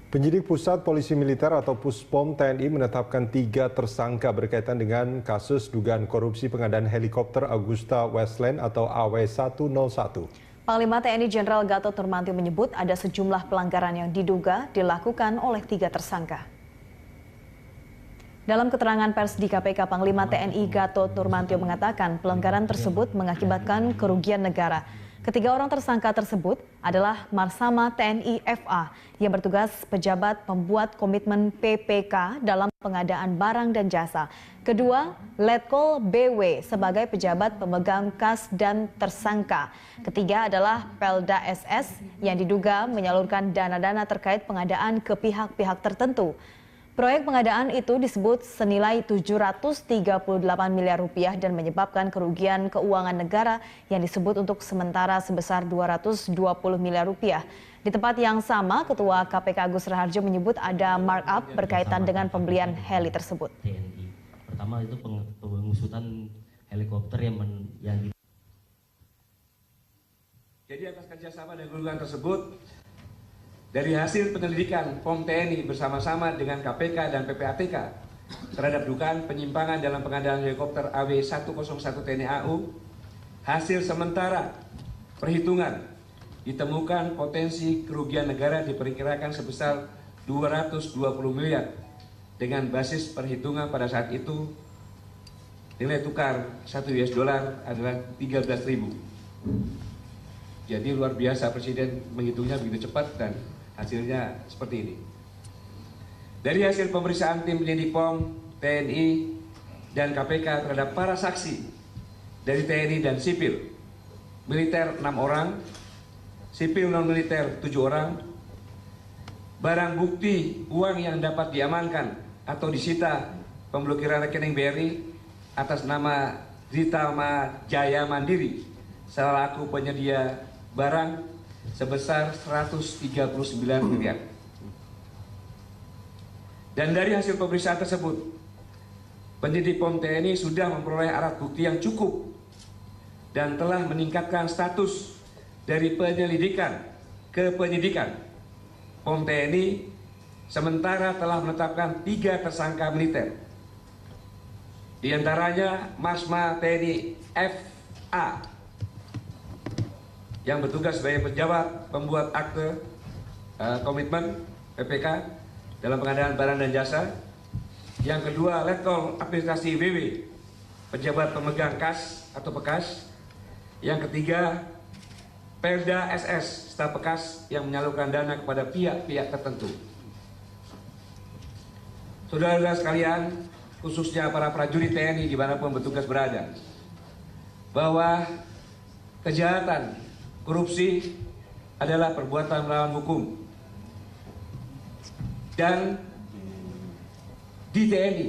Penyidik Pusat Polisi Militer atau Puspom TNI menetapkan 3 tersangka berkaitan dengan kasus dugaan korupsi pengadaan helikopter Agusta Westland atau AW101. Panglima TNI Jenderal Gatot Nurmantio menyebut ada sejumlah pelanggaran yang diduga dilakukan oleh 3 tersangka. Dalam keterangan pers di KPK, Panglima TNI Gatot Nurmantio mengatakan pelanggaran tersebut mengakibatkan kerugian negara. Ketiga orang tersangka tersebut adalah Marsama TNI FA yang bertugas pejabat pembuat komitmen PPK dalam pengadaan barang dan jasa. Kedua, Letkol BW sebagai pejabat pemegang kas dan tersangka. Ketiga adalah Pelda SS yang diduga menyalurkan dana-dana terkait pengadaan ke pihak-pihak tertentu. Proyek pengadaan itu disebut senilai 738 miliar rupiah dan menyebabkan kerugian keuangan negara yang disebut untuk sementara sebesar 220 miliar rupiah. Di tempat yang sama, Ketua KPK Agus Raharjo menyebut ada markup berkaitan dengan pembelian heli tersebut. TNI. Pertama itu pengusutan helikopter yang Jadi atas kerjasama dan kedudukan tersebut, dari hasil penyelidikan POM TNI bersama-sama dengan KPK dan PPATK terhadap dugaan penyimpangan dalam pengadaan helikopter AW101 TNI AU, hasil sementara perhitungan ditemukan potensi kerugian negara diperkirakan sebesar 220 miliar dengan basis perhitungan pada saat itu nilai tukar 1 US dollar adalah 13.000. Jadi luar biasa Presiden menghitungnya begitu cepat dan hasilnya seperti ini. Dari hasil pemeriksaan tim penyidik POM, TNI, dan KPK terhadap para saksi dari TNI dan sipil, militer 6 orang, sipil non-militer 7 orang, barang bukti uang yang dapat diamankan atau disita pemblokiran rekening BRI atas nama Zitama Jaya Mandiri selaku penyedia barang sebesar 139 miliar. Dan dari hasil pemeriksaan tersebut, penyidik POM TNI sudah memperoleh alat bukti yang cukup dan telah meningkatkan status dari penyelidikan ke penyidikan. POM TNI sementara telah menetapkan 3 tersangka militer. Di antaranya Marsma TNI FA yang bertugas sebagai pejabat pembuat akte komitmen PPK dalam pengadaan barang dan jasa. Yang kedua, Letkol Administrasi BW, pejabat pemegang kas atau bekas. Yang ketiga, Pelda SS, staf bekas yang menyalurkan dana kepada pihak-pihak tertentu. Saudara-saudara sekalian, khususnya para prajurit TNI dimanapun bertugas berada, bahwa kejahatan korupsi adalah perbuatan melawan hukum. Dan di TNI,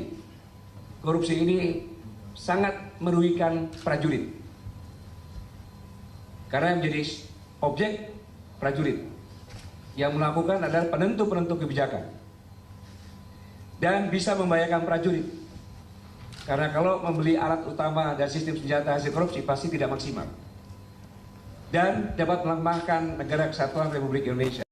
korupsi ini sangat merugikan prajurit. Karena yang menjadi objek prajurit yang melakukan adalah penentu-penentu kebijakan. Dan bisa membahayakan prajurit. Karena kalau membeli alat utama dan sistem senjata hasil korupsi pasti tidak maksimal. Dan dapat melemahkan negara kesatuan Republik Indonesia.